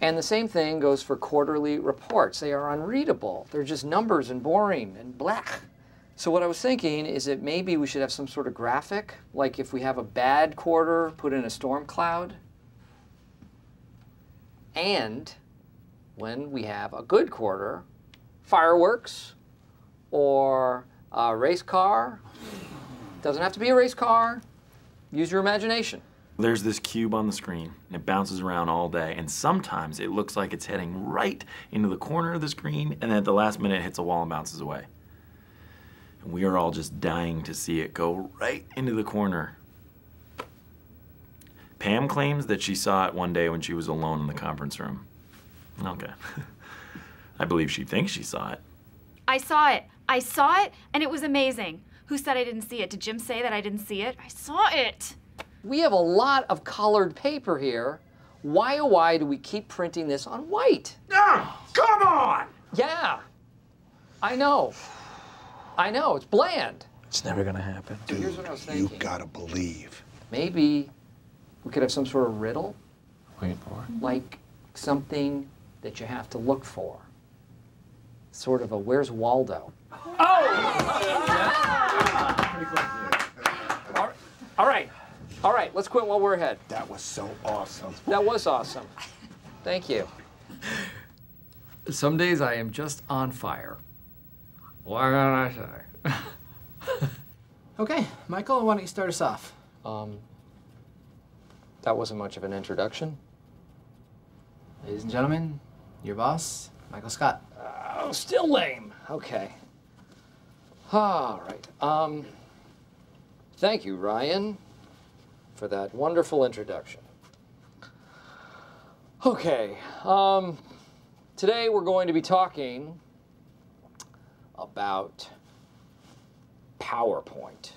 And the same thing goes for quarterly reports. They are unreadable. They're just numbers and boring and blah. So what I was thinking is that maybe we should have some sort of graphic, like if we have a bad quarter, put in a storm cloud. And when we have a good quarter, fireworks or a race car. Doesn't have to be a race car. Use your imagination. There's this cube on the screen, and it bounces around all day, and sometimes it looks like it's heading right into the corner of the screen, and then at the last minute it hits a wall and bounces away. And we are all just dying to see it go right into the corner. Pam claims that she saw it one day when she was alone in the conference room. Okay. I believe she thinks she saw it. I saw it. I saw it, and it was amazing. Who said I didn't see it? Did Jim say that I didn't see it? I saw it. We have a lot of colored paper here. Why, oh why, do we keep printing this on white? Ah, come on! Yeah, I know. I know, it's bland. It's never gonna happen. Dude, here's what I was thinking. You gotta believe. Maybe we could have some sort of riddle. Wait for it. Like something that you have to look for. Sort of a Where's Waldo? All right, let's quit while we're ahead. That was so awesome. That was awesome. Thank you. Some days I am just on fire. What can I say? Okay, Michael, why don't you start us off? That wasn't much of an introduction. Ladies and gentlemen, your boss, Michael Scott. Oh, still lame. Okay. All right. Thank you, Ryan, for that wonderful introduction. Okay. Today we're going to be talking about PowerPoint.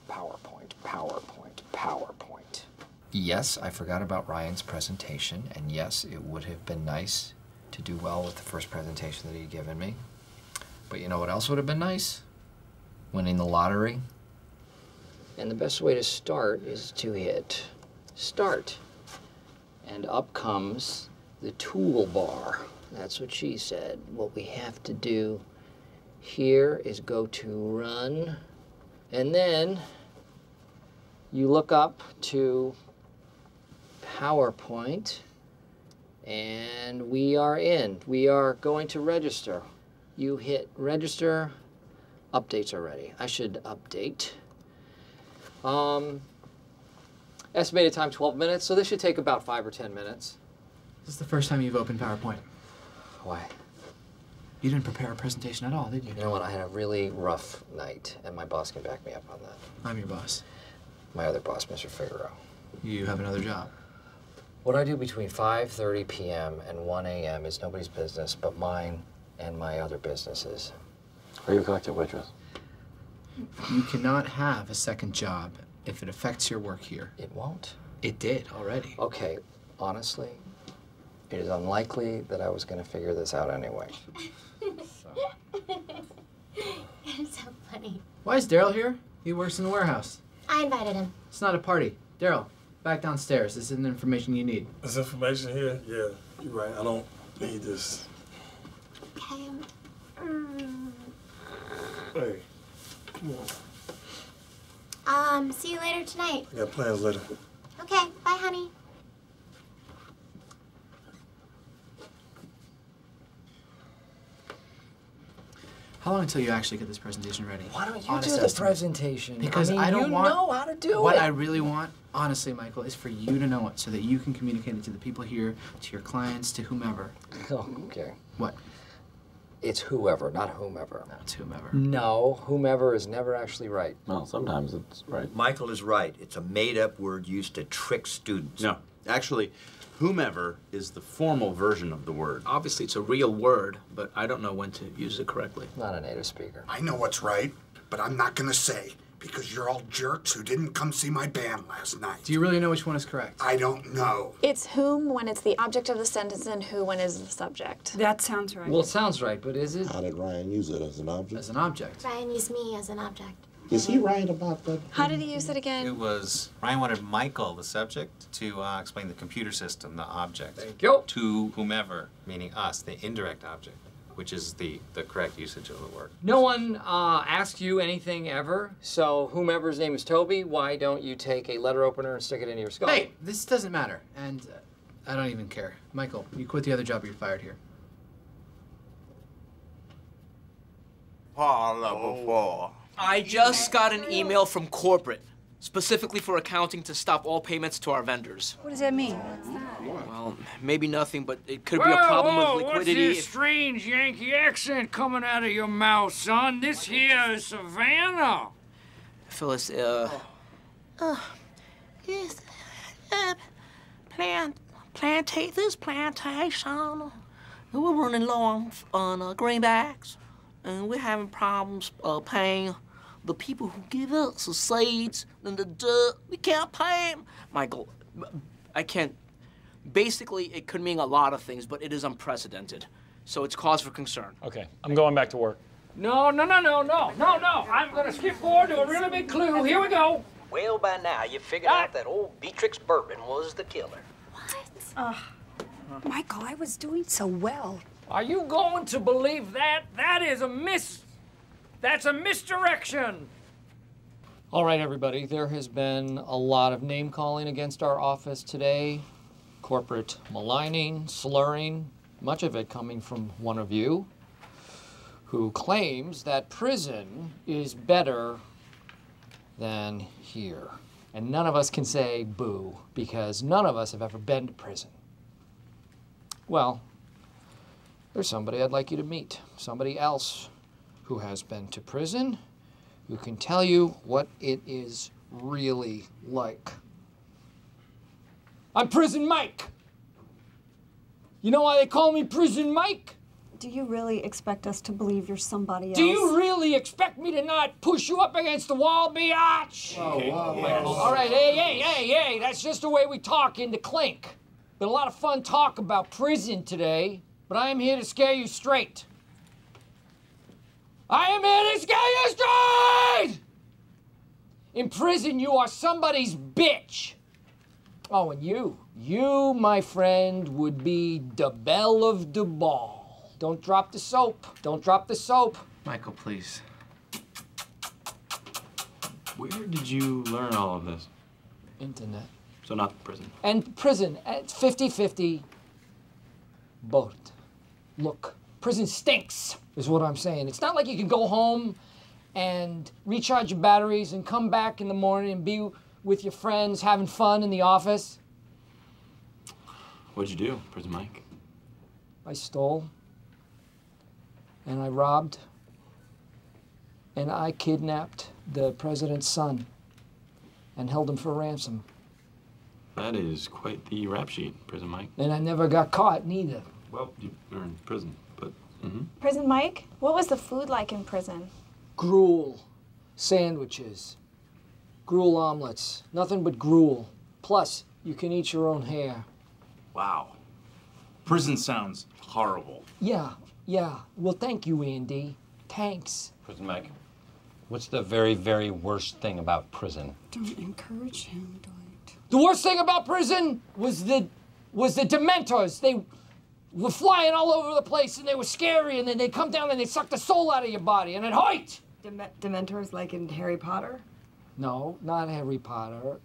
PowerPoint. Yes, I forgot about Ryan's presentation, and yes, it would have been nice to do well with the first presentation that he'd given me. But you know what else would have been nice? Winning the lottery. And the best way to start is to hit start. And up comes the toolbar. That's what she said. What we have to do here is go to run, and then you look up to PowerPoint, and we are in. We are going to register. You hit register. Updates are ready. I should update. Estimated time 12 minutes, so this should take about 5 or 10 minutes. This is the first time you've opened PowerPoint. Why? You didn't prepare a presentation at all, did you? You know what? I had a really rough night, and my boss can back me up on that. I'm your boss. My other boss, Mr. Figaro. You have another job. What I do between 5:30 p.m. and 1 a.m. is nobody's business but mine and my other businesses. Are you a cocktail waitress? You cannot have a second job if it affects your work here. It won't? It did already. Okay, honestly, it is unlikely that I was going to figure this out anyway. It's so funny. Why is Daryl here? He works in the warehouse. I invited him. It's not a party. Daryl, back downstairs. This isn't information you need. This information here? Yeah, you're right. I don't need this. Okay. Hey, come on. See you later tonight. I got plans later. Okay, bye, honey. How long until you actually get this presentation ready? Why don't you Honest do the estimate. presentation? Because I mean, I don't you want. know how to do what it. I really want, honestly, Michael, is for you to know it so that you can communicate it to the people here, to your clients, to whomever. Oh, okay. What? It's whoever, not whomever. No, it's whomever. No, whomever is never actually right. Well, sometimes it's right. Michael is right. It's a made-up word used to trick students. No, actually, whomever is the formal version of the word. Obviously, it's a real word, but I don't know when to use it correctly. Not a native speaker. I know what's right, but I'm not gonna say, because you're all jerks who didn't come see my band last night. Do you really know which one is correct? I don't know. It's whom when it's the object of the sentence and who when it's the subject. That sounds right. Well, it sounds right, but is it? How did Ryan use it as an object? As an object. Ryan used me as an object. Is he right about that? How did he use it again? It was, Ryan wanted Michael, the subject, to explain the computer system, the object. Thank you. To whomever, meaning us, the indirect object, which is the correct usage of the word. No one asked you anything ever, so whomever's name is Toby, why don't you take a letter opener and stick it into your skull? Hey, this doesn't matter, and I don't even care. Michael, you quit the other job, you're fired here. I just got an email from corporate, specifically for accounting to stop all payments to our vendors. What does that mean? What's that? Well, maybe nothing, but it could be a problem with liquidity. What's this strange Yankee accent coming out of your mouth, son? This here is Savannah. Phyllis, Yes. This plantation. We're running low on greenbacks, and we're having problems paying the people who give us the seeds and the dirt. We can't pay them. Michael, I can't. Basically, it could mean a lot of things, but it is unprecedented. So it's cause for concern. Okay, I'm going back to work. No. I'm gonna skip forward to a really big clue. Here we go. Well, by now, you figured out that old Beatrix Bourbon was the killer. Michael, I was doing so well. Are you going to believe that? That's a misdirection. All right, everybody, there has been a lot of name-calling against our office today. Corporate maligning, slurring, much of it coming from one of you, who claims that prison is better than here. And none of us can say boo, because none of us have ever been to prison. Well, there's somebody I'd like you to meet. Somebody else who has been to prison, who can tell you what it is really like. I'm Prison Mike. You know why they call me Prison Mike? Do you really expect us to believe you're somebody else? Do you really expect me to not push you up against the wall, biatch? Whoa, Michael. All right, hey, that's just the way we talk in the clink. Been a lot of fun talk about prison today, but I am here to scare you straight. I am here to scare you straight! In prison, you are somebody's bitch. Oh, and you, my friend, would be the belle of the ball. Don't drop the soap. Don't drop the soap. Michael, please. Where did you learn all of this? Internet. So not prison. And prison, it's 50-50 both. Look, prison stinks, is what I'm saying. It's not like you can go home and recharge your batteries and come back in the morning and be with your friends having fun in the office. What'd you do, Prison Mike? I stole. And I robbed. And I kidnapped the president's son and held him for ransom. That is quite the rap sheet, Prison Mike. And I never got caught, neither. Well, you were in prison, but... Prison Mike, what was the food like in prison? Gruel. Sandwiches. Gruel omelets. Nothing but gruel. Plus, you can eat your own hair. Wow. Prison sounds horrible. Yeah. Well, thank you, Andy. Thanks. Prison Mike, what's the very, very worst thing about prison? Don't encourage him, Dwight. The worst thing about prison was the Dementors. They were flying all over the place, and they were scary, and then they'd come down and they'd suck the soul out of your body, and it hurt. Dementors like in Harry Potter? No, not Harry Potter.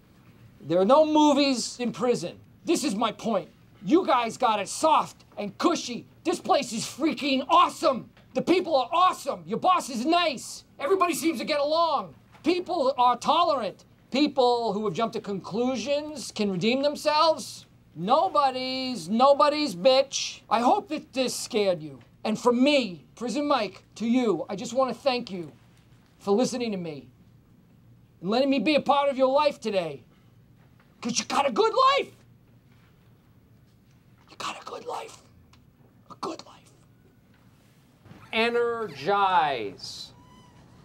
There are no movies in prison. This is my point. You guys got it soft and cushy. This place is freaking awesome. The people are awesome. Your boss is nice. Everybody seems to get along. People are tolerant. People who have jumped to conclusions can redeem themselves. Nobody's bitch. I hope that this scared you. And from me, Prison Mike, to you, I just want to thank you for listening to me and letting me be a part of your life today. Because you got a good life. You got a good life. A good life. Energize.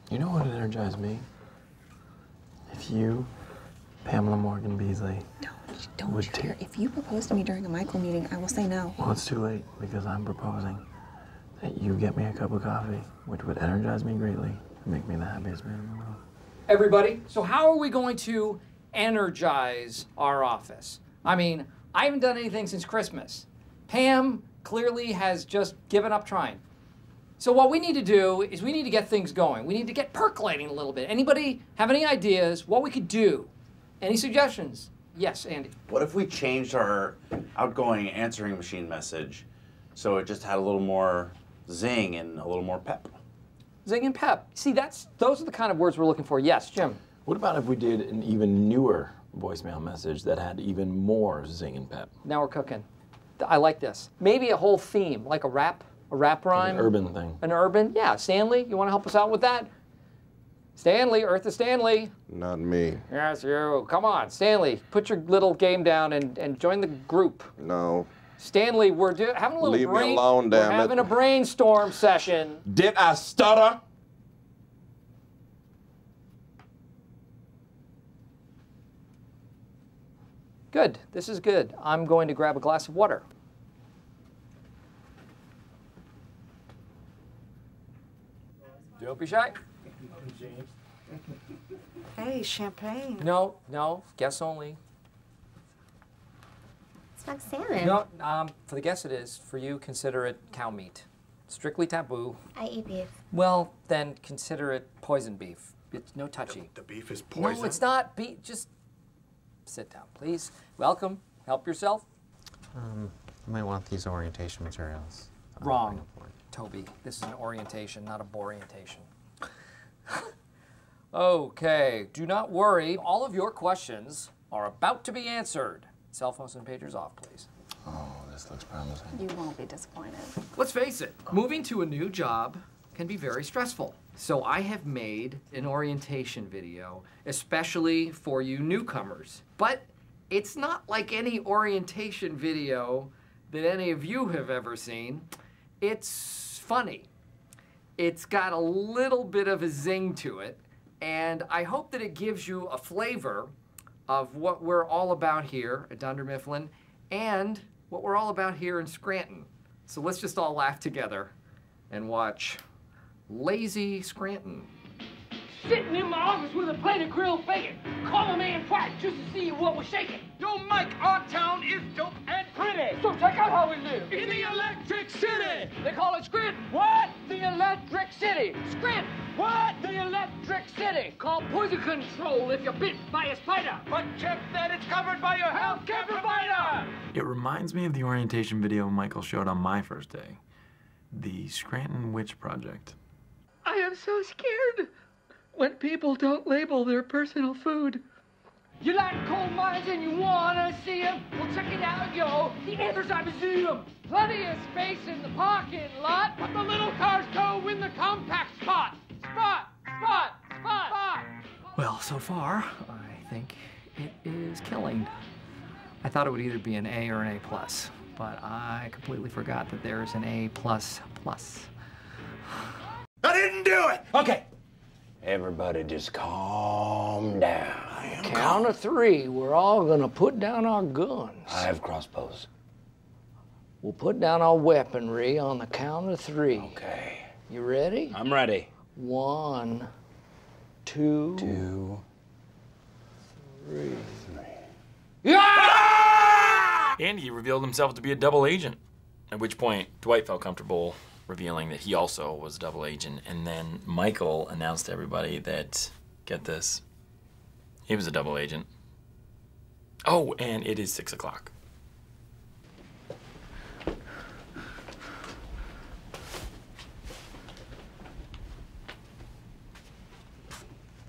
You know what would energize me? If you, Pamela Morgan Beasley, Don't share. If you propose to me during a Michael meeting, I will say no. Well, it's too late because I'm proposing that you get me a cup of coffee, which would energize me greatly and make me the happiest man in the world. everybody. So how are we going to energize our office? I mean, I haven't done anything since Christmas. Pam clearly has just given up trying. So what we need to do is we need to get things going. We need to get percolating a little bit. Anybody have any ideas what we could do? Any suggestions? Yes, Andy. What if we changed our outgoing answering machine message so it just had a little more zing and a little more pep? Zing and pep. See, those are the kind of words we're looking for. Yes, Jim. What about if we did an even newer voicemail message that had even more zing and pep? Now we're cooking. I like this. Maybe a whole theme, like a rap rhyme. An urban thing. An urban, yeah. Stanley, you want to help us out with that? Stanley, Eartha Stanley. Not me. Yes, you. Come on, Stanley, put your little game down and join the group. No. Stanley, we're having a little Leave me alone, we're damn it. having a brainstorm session. Did I stutter? Good. This is good. I'm going to grab a glass of water. Don't be shy. Hey, champagne. No, guests only. It's not salmon. No, for the guests it is. For you, consider it cow meat. Strictly taboo. I eat beef. Well, then consider it poison beef. It's no touchy. The beef is poison? No, it's not beef. Just sit down, please. Welcome. Help yourself. You might want these orientation materials. Wrong, Toby. This is an orientation, not a borientation. Okay, do not worry. All of your questions are about to be answered. Cell phones and pagers off, please. Oh, this looks promising. You won't be disappointed. Let's face it, moving to a new job can be very stressful. So I have made an orientation video, especially for you newcomers. But it's not like any orientation video that any of you have ever seen. It's funny. It's got a little bit of a zing to it, and I hope that it gives you a flavor of what we're all about here at Dunder Mifflin and what we're all about here in Scranton. So let's just all laugh together and watch Lazy Scranton. Sitting in my office with a plate of grilled bacon. Call a man twice just to see what was shaking. Yo, Mike, our town is dope and pretty. So check out how we live. In the Electric City. They call it Scranton. What? The Electric City. Scranton. What? The Electric City. Call poison control if you're bit by a spider. But check that it's covered by your healthcare provider. It reminds me of the orientation video Michael showed on my first day. The Scranton Witch Project. I am so scared when people don't label their personal food. You like coal mines and you wanna see them? Well, check it out, yo. The Anthracite Museum. Plenty of space in the parking lot, but the little cars go in the compact spot. Spot. Well, so far, I think it is killing. I thought it would either be an A or an A+, but I completely forgot that there is an A++. I didn't do it! Okay. Everybody just calm down. Count of 3, we're all gonna put down our guns. I have crossbows. We'll put down our weaponry on the count of 3. Okay. You ready? I'm ready. 1, 2, 3. Andy revealed himself to be a double agent, at which point Dwight felt comfortable revealing that he also was a double agent, and then Michael announced to everybody that, get this, he was a double agent. Oh, and it is 6 o'clock.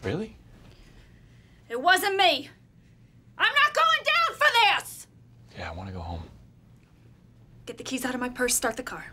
Really? It wasn't me. I'm not going down for this! Yeah, I want to go home. Get the keys out of my purse, start the car.